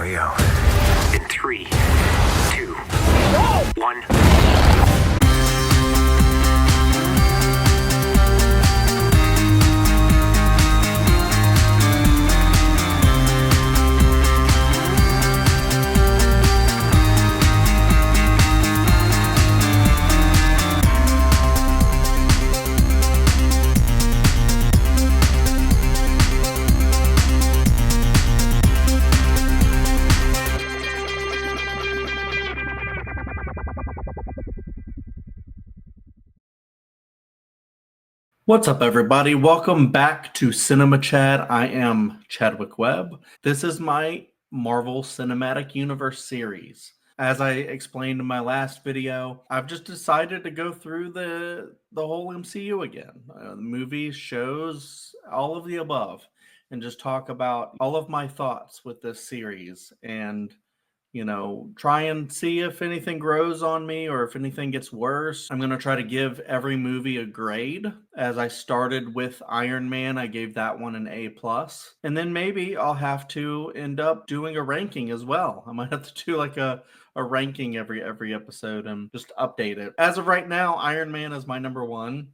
way out. In 3, 2, 1. What's up, everybody? Welcome back to Cinema Chad. I am Chadwick Webb. This is my Marvel Cinematic Universe series. As I explained in my last video, I've just decided to go through the whole MCU again. Movies, shows, all of the above, and just talk about all of my thoughts with this series and try and see if anything grows on me or if anything gets worse. I'm going to try to give every movie a grade. As I started with Iron Man, I gave that one an A+. And then maybe I'll have to end up doing a ranking as well. I might have to do like a ranking every episode and just update it. As of right now, Iron Man is my number one,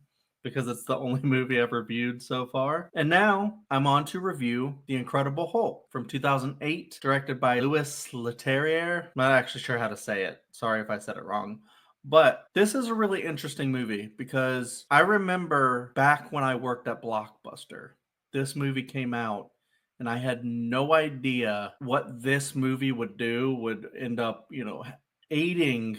because it's the only movie I've reviewed so far. And now I'm on to review The Incredible Hulk from 2008, directed by Louis Leterrier. I'm not actually sure how to say it. Sorry if I said it wrong. But this is a really interesting movie because I remember back when I worked at Blockbuster, this movie came out and I had no idea what this movie would do, would end up, aiding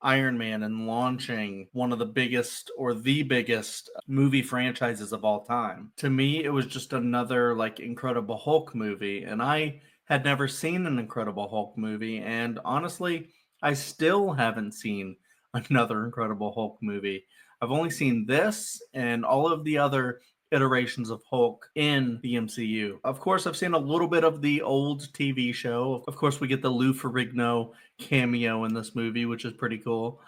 Iron Man and launching one of the biggest or the biggest movie franchises of all time. To me, it was just another Incredible Hulk movie, and I had never seen an Incredible Hulk movie, and honestly, I still haven't seen another Incredible Hulk movie. I've only seen this and all of the other iterations of Hulk in the MCU. Of course, I've seen a little bit of the old TV show. Of course, we get the Lou Ferrigno cameo in this movie, which is pretty cool.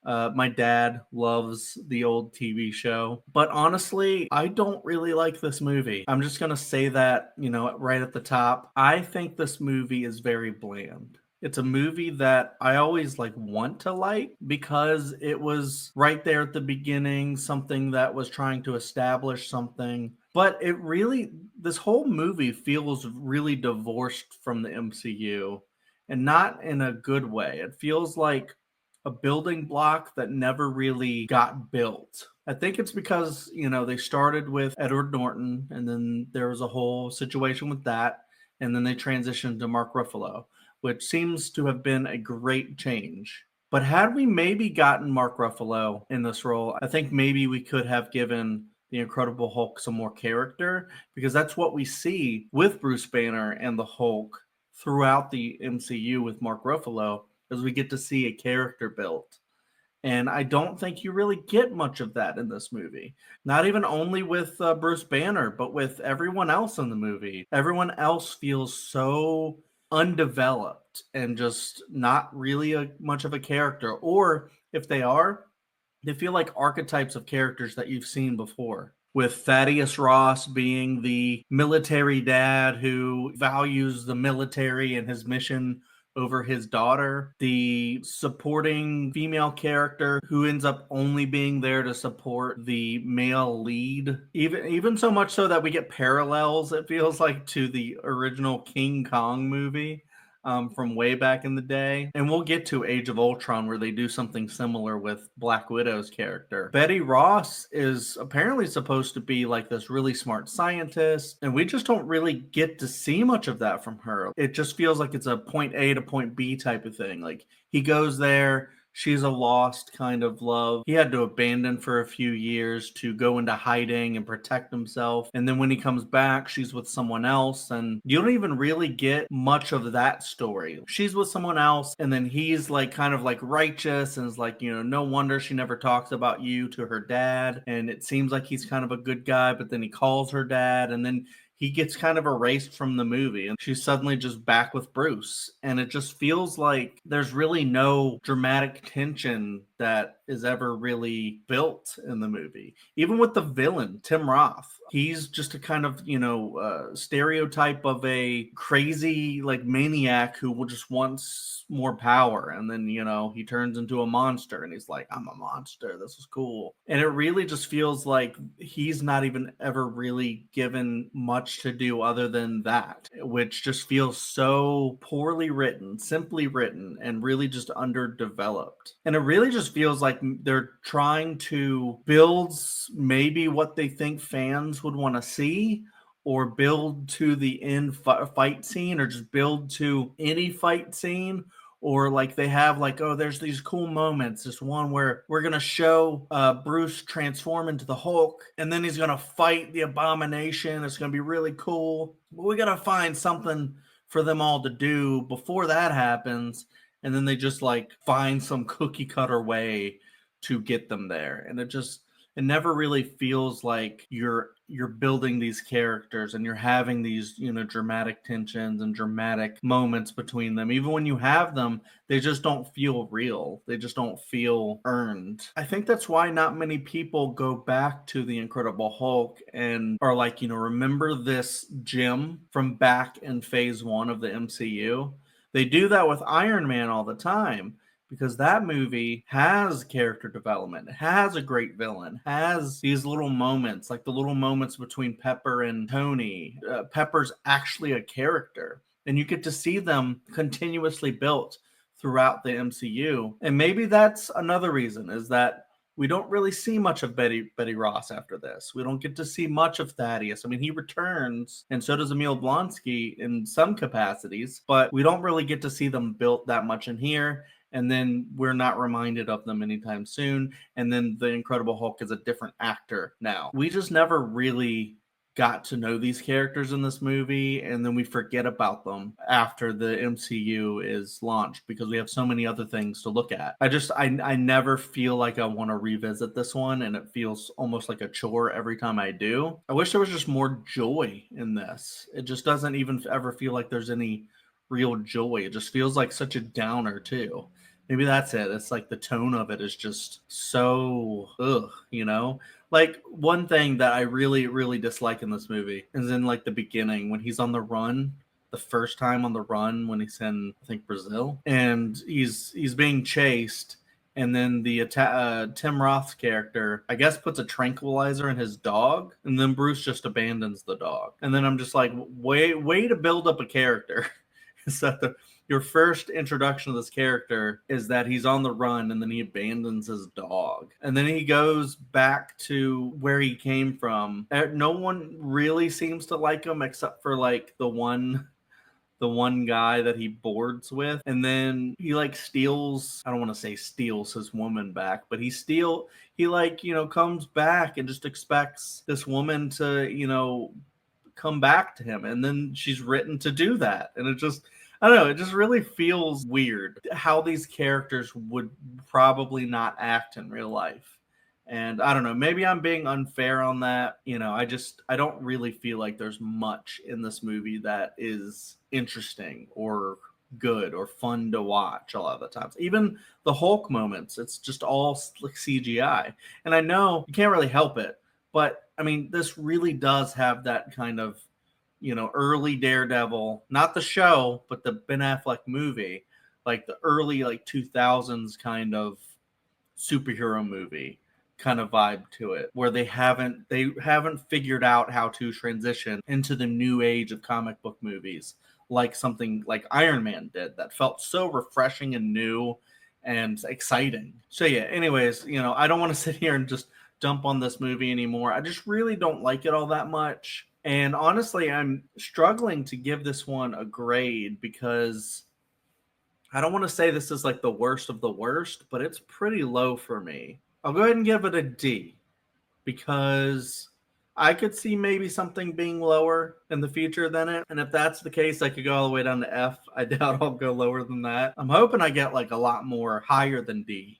My dad loves the old TV show, but honestly, I don't really like this movie. I'm just gonna say that, right at the top. I think this movie is very bland. It's a movie that I always want to like because it was right there at the beginning, something that was trying to establish something. But this whole movie feels really divorced from the MCU, and not in a good way. It feels like a building block that never really got built. I think it's because, they started with Edward Norton, and then there was a whole situation with that, and then they transitioned to Mark Ruffalo, which seems to have been a great change. But had we maybe gotten Mark Ruffalo in this role, I think maybe we could have given the Incredible Hulk some more character, because that's what we see with Bruce Banner and the Hulk throughout the MCU with Mark Ruffalo, as we get to see a character built. And I don't think you really get much of that in this movie. Not even only with Bruce Banner, but with everyone else in the movie. Everyone else feels so undeveloped and just not really much of a character. Or if they are, they feel like archetypes of characters that you've seen before. With Thaddeus Ross being the military dad who values the military and his mission over his daughter, the supporting female character who ends up only being there to support the male lead, even so much so that we get parallels, it feels like, to the original King Kong movie from way back in the day. And we'll get to Age of Ultron, where they do something similar with Black Widow's character. Betty Ross is apparently supposed to be this really smart scientist, and we just don't really get to see much of that from her. It just feels like it's a point A to point B type of thing. He goes there, she's a lost kind of love. He had to abandon for a few years to go into hiding and protect himself. And then when he comes back, she's with someone else. And you don't even really get much of that story. She's with someone else, and then he's kind of righteous and is no wonder she never talks about you to her dad. And it seems like he's kind of a good guy, but then he calls her dad, and then he gets kind of erased from the movie, and she's suddenly just back with Bruce. And it just feels like there's really no dramatic tension that is ever really built in the movie. Even with the villain, Tim Roth, he's just a kind of, stereotype of a crazy, like, maniac who just wants more power. And then, he turns into a monster and he's like, I'm a monster. This is cool. And it really just feels like he's not even ever really given much to do other than that, which just feels so poorly written, simply written, and really just underdeveloped. And it really just feels like they're trying to build maybe what they think fans would want to see, or build to the end fight scene, or just build to any fight scene. Or like they have like, oh, there's these cool moments. This one where we're going to show Bruce transform into the Hulk, and then he's going to fight the Abomination. It's going to be really cool. But we got to find something for them all to do before that happens. And then they just like find some cookie cutter way to get them there. And it never really feels like you're building these characters and you're having these, dramatic tensions and dramatic moments between them. Even when you have them, they just don't feel real. They just don't feel earned. I think that's why not many people go back to the Incredible Hulk and are like, remember this gem from back in phase 1 of the MCU? They do that with Iron Man all the time, because that movie has character development, has a great villain, has these little moments, like the little moments between Pepper and Tony. Pepper's actually a character, and you get to see them continuously built throughout the MCU. And maybe that's another reason, is that we don't really see much of Betty Ross after this. We don't get to see much of Thaddeus. I mean, he returns, and so does Emil Blonsky in some capacities, but we don't really get to see them built that much in here. And then we're not reminded of them anytime soon. And then the Incredible Hulk is a different actor now. We just never really got to know these characters in this movie, and then we forget about them after the MCU is launched because we have so many other things to look at. I never feel like I want to revisit this one, and it feels almost like a chore every time I do. I wish there was just more joy in this. It just doesn't even ever feel like there's any real joy. It just feels like such a downer too. Maybe that's it. It's like the tone of it is just so Like, one thing that I really, really dislike in this movie is in like the beginning when he's on the run, the first time on the run when he's in, I think, Brazil, and he's being chased. And then the Tim Roth's character, I guess, puts a tranquilizer in his dog, and then Bruce just abandons the dog. And then I'm just like, way to build up a character. Is that your first introduction of this character is that he's on the run and then he abandons his dog. And then he goes back to where he came from. No one really seems to like him except for like the one guy that he boards with. And then he like steals, I don't want to say steals his woman back, but he comes back and just expects this woman to, come back to him, and then she's written to do that. And I don't know, it just really feels weird how these characters would probably not act in real life. And I don't know, maybe I'm being unfair on that. I don't really feel like there's much in this movie that is interesting or good or fun to watch a lot of the times. Even the Hulk moments, it's just all like CGI. And I know you can't really help it, but I mean, this really does have that kind of, early Daredevil, not the show, but the Ben Affleck movie, like the early like 2000s kind of superhero movie kind of vibe to it, where they haven't figured out how to transition into the new age of comic book movies, like something like Iron Man did that felt so refreshing and new and exciting. So yeah, anyways, I don't want to sit here and just dump on this movie anymore. I just really don't like it all that much. And honestly, I'm struggling to give this one a grade because I don't want to say this is like the worst of the worst, but it's pretty low for me. I'll go ahead and give it a D because I could see maybe something being lower in the future than it. And if that's the case, I could go all the way down to F. I doubt I'll go lower than that. I'm hoping I get like a lot more higher than D.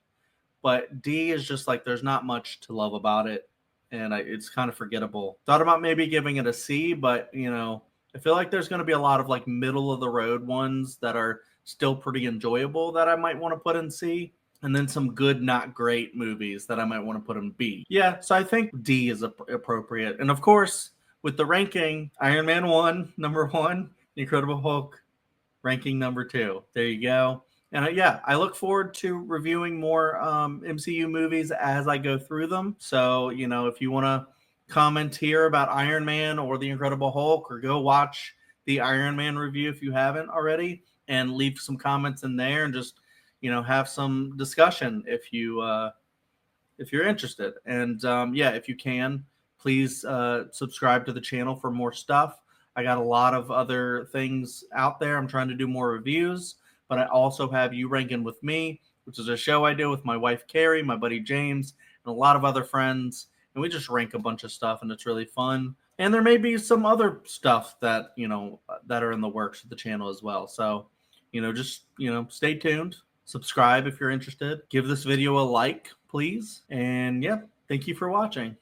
But D is just like, there's not much to love about it. And it's kind of forgettable. Thought about maybe giving it a C, but, I feel like there's going to be a lot of like middle of the road ones that are still pretty enjoyable that I might want to put in C. and then some good, not great movies that I might want to put in B. Yeah, so I think D is appropriate. And of course, with the ranking, Iron Man 1, number 1, The Incredible Hulk, ranking number 2. There you go. And yeah, I look forward to reviewing more MCU movies as I go through them. So, you know, if you want to comment here about Iron Man or The Incredible Hulk, or go watch the Iron Man review if you haven't already, and leave some comments in there, and just, you know, have some discussion if you're interested. And yeah, if you can, please subscribe to the channel for more stuff. I got a lot of other things out there. I'm trying to do more reviews, but I also have You Ranking With Me, which is a show I do with my wife Carrie, my buddy James, and a lot of other friends. And we just rank a bunch of stuff, and it's really fun. And there may be some other stuff that, you know, that are in the works with the channel as well. So, you know, just, you know, stay tuned. Subscribe if you're interested. Give this video a like, please. And yeah, thank you for watching.